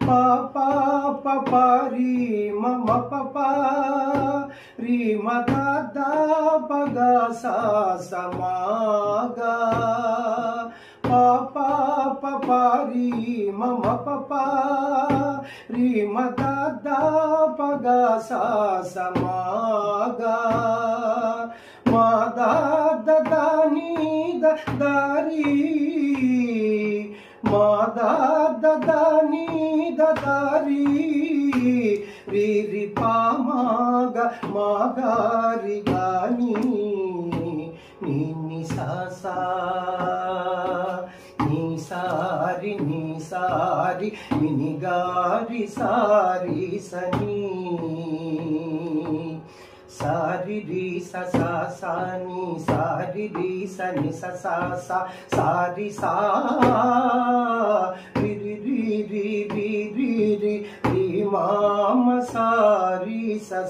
pa pa pa pa ri ma ma pa pa ri ma da da pa ga sa sa ma ga pa pa pa pa ri ma ma pa pa ri ma da da pa ga sa sa ma ga ma da da da ni da da ri ma da da da ni da da ri ri ri pa ma ga ri ga ni ni ni sa sa ni sa ri ni ni ga ri sa ni sa ri ri sa sa ni sa ri ri sa ni sa sa ri sa ri ri ri ri ri ri ri ri ma ma sa ri sa